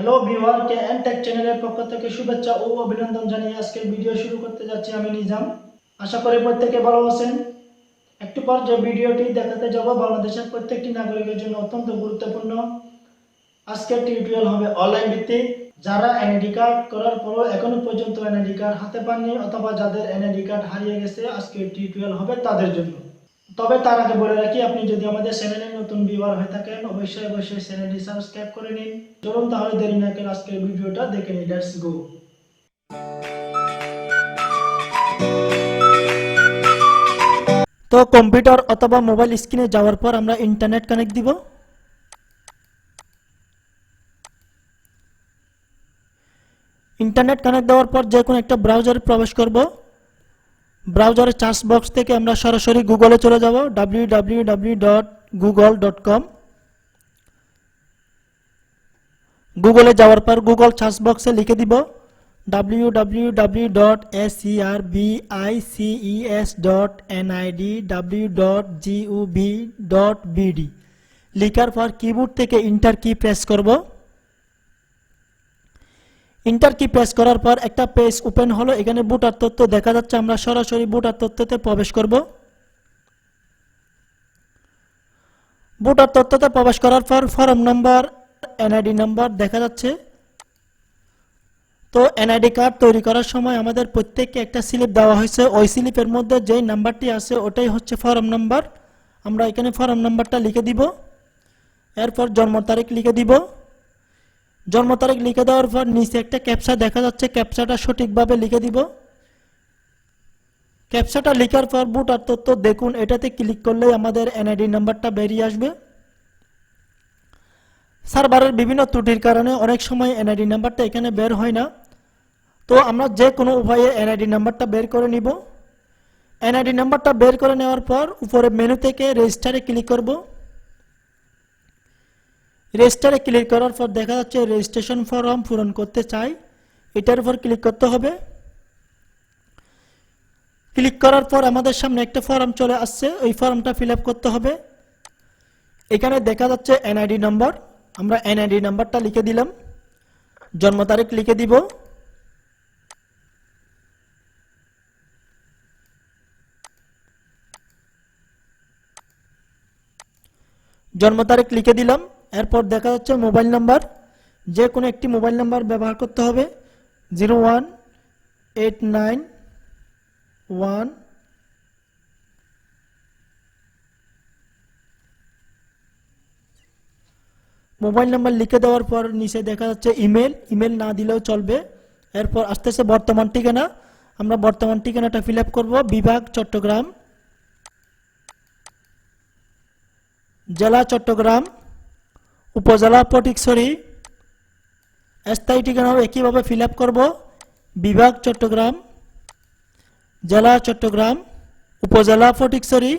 Hello viewer K N Tech চ্যানেলের পক্ষ থেকে শুভেচ্ছা ও অভিনন্দন জানিয়ে আজকের ভিডিও শুরু করতে যাচ্ছি আমি নিজাম। আশা করি প্রত্যেকে ভালো আছেন। একটু পর যে ভিডিওটি দেখাতে যাব বাংলাদেশের প্রত্যেকটি নাগরিকের জন্য অত্যন্ত গুরুত্বপূর্ণ। আজকের টিউটোরিয়াল হবে অনলাইন ভিত্তিক। যারা এনআইডি কার্ড করার পরও এখনো পর্যন্ত এনআইডি কার্ড হাতে পাননি অথবা যাদের এনআইডি কার্ড হারিয়ে গেছে, আজকের টিউটোরিয়াল হবে তাদের জন্য। তবে তার আগে বলে রাখি, আপনি যদি আমাদের চ্যানেলে নতুন ভিউয়ার হয়ে থাকেন অবশ্যই চ্যানেলটি সাবস্ক্রাইব করে নিন। চলুন তাহলে দেরি না করে আজকের ভিডিওটা দেখে নিই। Let's go. তো কম্পিউটার অথবা মোবাইল স্ক্রিনে যাওয়ার পর আমরা ইন্টারনেট কানেক্ট দিব। ইন্টারনেট কানেক্ট দেওয়ার পর যে কোনো একটা ব্রাউজারে প্রবেশ করব। ব্রাউজারের সার্চ বক্স থেকে আমরা সরাসরি গুগলে চলে যাব, www.google.com। গুগলে যাওয়ার পর গুগল সার্চ বক্সে লিখে দিব www.serbices.nidw.gov.bd। লিখার পর কিবোর্ড থেকে ইন্টার কি প্রেস করব। ইন্টার কি প্রেস করার পর একটা পেজ ওপেন হলো। এখানে ভোটার তথ্য দেখা যাচ্ছে, আমরা সরাসরি ভোটার তথ্যতে প্রবেশ করব। ভোটার তথ্যতে প্রবেশ করার পর ফর্ম নাম্বার, এনআইডি নাম্বার দেখা যাচ্ছে। তো এনআইডি কার্ড তৈরি করার সময় আমাদের প্রত্যেককে একটা স্লিপ দেওয়া হয়েছে। ওই স্লিপের মধ্যে যেই নাম্বারটি আছে ওটাই হচ্ছে ফর্ম নাম্বার। আমরা এখানে ফর্ম নাম্বারটা লিখে দিব। এরপর জন্ম তারিখ লিখে দিব। জন্ম তারিখ লিখে দেওয়ার পর নিচে একটা ক্যাপচা দেখা যাচ্ছে, ক্যাপচাটা সঠিকভাবে লিখে দিব। ক্যাপচাটা লেখার পর ভোটার তথ্য দেখুন, এটাতে ক্লিক করলেই আমাদের এনআইডি নাম্বারটা বেরিয়ে আসবে। সার্ভারের বিভিন্ন ত্রুটির কারণে অনেক সময় এনআইডি নাম্বারটা এখানে বের হয় না। তো আমরা যে কোনো উপায়ে এনআইডি নাম্বারটা বের করে নিব। এনআইডি নাম্বারটা বের করে নেওয়ার পর উপরে মেনু থেকে রেজিস্টারে ক্লিক করব। রেজিস্টারে ক্লিক করার পর দেখা যাচ্ছে রেজিস্ট্রেশন ফর্ম পূরণ করতে চাই, এটার উপর ক্লিক করতে হবে। ক্লিক করার পর আমাদের সামনে একটা ফর্ম চলে আসছে, ওই ফর্মটা ফিল আপ করতে হবে। এখানে দেখা যাচ্ছে এনআইডি নাম্বার, আমরা এনআইডি নাম্বারটা লিখে দিলাম। জন্ম তারিখ লিখে দিব। জন্ম তারিখ লিখে দিলাম। এরপর দেখা যাচ্ছে মোবাইল নাম্বার, যে কোনো একটি মোবাইল নাম্বার ব্যবহার করতে হবে। 01891 মোবাইল নাম্বার লিখে দেওয়ার পর নিচে দেখা যাচ্ছে ইমেল, ইমেল না দিলেও চলবে। এরপর আসতেছে বর্তমান ঠিকানা, আমরা বর্তমান ঠিকানাটা ফিল আপ করবো। বিভাগ চট্টগ্রাম, জেলা চট্টগ্রাম, উপজেলা ফটিকছড়ি। স্থায়ী ঠিকানাও একইভাবে ফিল আপ করবো। বিভাগ চট্টগ্রাম, জেলা চট্টগ্রাম, উপজেলা ফটিকছড়ি।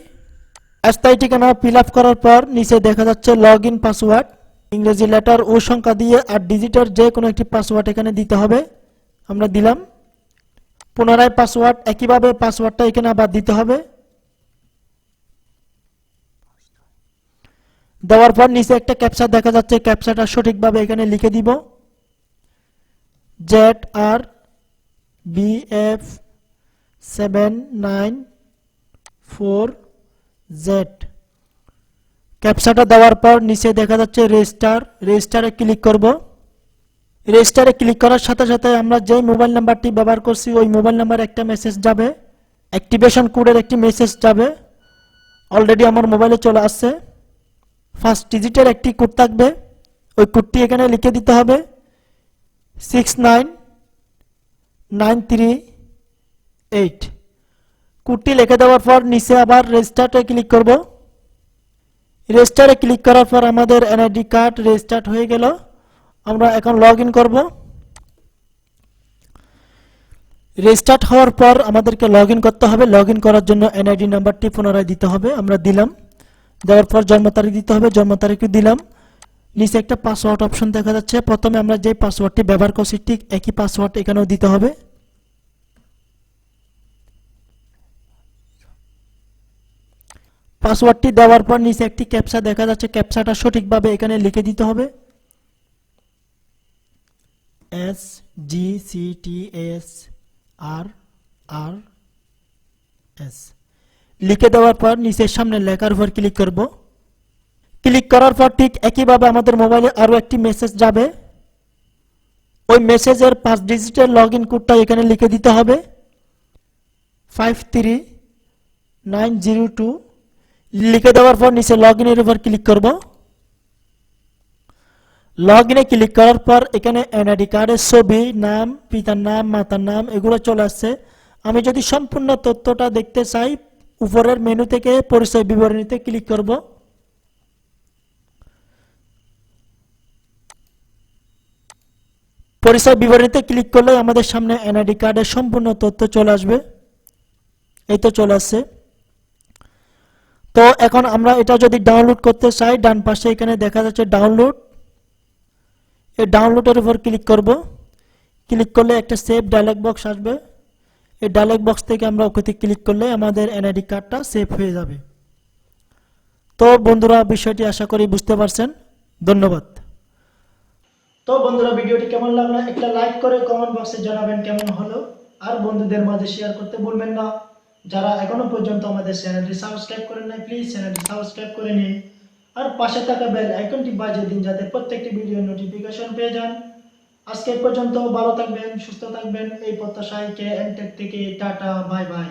স্থায়ী ঠিকানা ফিল আপ করার পর নিচে দেখা যাচ্ছে লগ ইন পাসওয়ার্ড, ইংরেজি লেটার ও সংখ্যা দিয়ে 8 ডিজিটের যে কোনো একটি পাসওয়ার্ড এখানে দিতে হবে। আমরা দিলাম। পুনরায় পাসওয়ার্ড, একইভাবে পাসওয়ার্ডটা এখানে আবার দিতে হবে। দেওয়ার পর নিচে একটা ক্যাপচা দেখা যাচ্ছে, ক্যাপচাটা সঠিকভাবে এখানে লিখে দিব। ZRBF794Z। ক্যাপচাটা দেওয়ার পর নিচে দেখা যাচ্ছে রেজিস্টার, রেজিস্টারে ক্লিক করব। রেজিস্টারে ক্লিক করার সাথে সাথে আমরা যে মোবাইল নাম্বারটি ব্যবহার করছি ওই মোবাইল নাম্বারে একটা মেসেজ যাবে, অ্যাক্টিভেশন কোডের একটি মেসেজ যাবে। অলরেডি আমার মোবাইলে চলে আসছে। ফার্স্ট ডিজিটের একটি কোড থাকবে, ওই কোডটি এখানে লিখে দিতে হবে, 69938। কোডটি লিখে দেওয়ার পর নিচে আবার রেজিস্টারে ক্লিক করব। রেজিস্টারে ক্লিক করার পর আমাদের এনআইডি কার্ড রেজিস্টার্ড হয়ে গেল। আমরা এখন লগ ইন করব। রেজিস্টার্ড হওয়ার পর আমাদেরকে লগ ইন করতে হবে। লগ ইন করার জন্য এনআইডি নাম্বারটি পুনরায় দিতে হবে, আমরা দিলাম। দেওয়ার পর জন্ম তারিখ দিতে হবে, জন্ম তারিখ দিলাম। নিচে একটা পাসওয়ার্ড অপশন দেখা যাচ্ছে, প্রথমে আমরা যে পাসওয়ার্ডটি ব্যবহার করছি ঠিক একই পাসওয়ার্ড এখানেও দিতে হবে। পাসওয়ার্ডটি দেওয়ার পর নিচে একটি ক্যাপচা দেখা যাচ্ছে, ক্যাপচাটা সঠিকভাবে এখানে লিখে দিতে হবে। SGCTSRRS লিখে দেওয়ার পর নিচের সামনে লেখার উপর ক্লিক করব। ক্লিক করার পর ঠিক একইভাবে আমাদের মোবাইলে আরও একটি মেসেজ যাবে। ওই মেসেজের 5 ডিজিটের লগইন কোডটা এখানে লিখে দিতে হবে 53902। লিখে দেওয়ার পর নিচে লগইনের উপর ক্লিক করব। লগইনে ক্লিক করার পর এখানে এনআইডি কার্ডের ছবি, নাম, পিতার নাম, মাতার নাম এগুলো চলে আসছে। আমি যদি সম্পূর্ণ তথ্যটা দেখতে চাই উপরের মেনু থেকে পরিচয় বিবরণীতে ক্লিক করব। পরিচয় বিবরণীতে ক্লিক করলে আমাদের সামনে এনআইডি কার্ডের সম্পূর্ণ তথ্য চলে আসবে। এই তো চলে আসছে। তো এখন আমরা এটা যদি ডাউনলোড করতে চাই ডান পাশে এখানে দেখা যাচ্ছে ডাউনলোড। এই ডাউনলোডের উপর ক্লিক করব। ক্লিক করলে একটা সেভ ডায়লগ বক্স আসবে। এই ডায়লগ বক্স থেকে আমরা ওকেতে ক্লিক করলে আমাদের এনআইডি কার্ডটা সেভ হয়ে যাবে। তো বন্ধুরা বিষয়টি আশা করি বুঝতে পারছেন। ধন্যবাদ। তো বন্ধুরা ভিডিওটি কেমন লাগলো একটা লাইক করে কমেন্ট বক্সে জানাবেন কেমন হলো। আর বন্ধুদের মাঝে শেয়ার করতে ভুলবেন না। যারা এখনো পর্যন্ত আমাদের চ্যানেলটি সাবস্ক্রাইব করেন নাই প্লিজ চ্যানেলটি সাবস্ক্রাইব করে নিন। আর পাশে থাকা বেল আইকনটি বাজিয়ে দিন যাতে প্রত্যেকটি ভিডিওর নোটিফিকেশন পেয়ে যান। আজকে পর্যন্ত ভালো থাকবেন, সুস্থ থাকবেন এই প্রত্যাশায় কে এনটেক থেকে টাটা বাই বাই।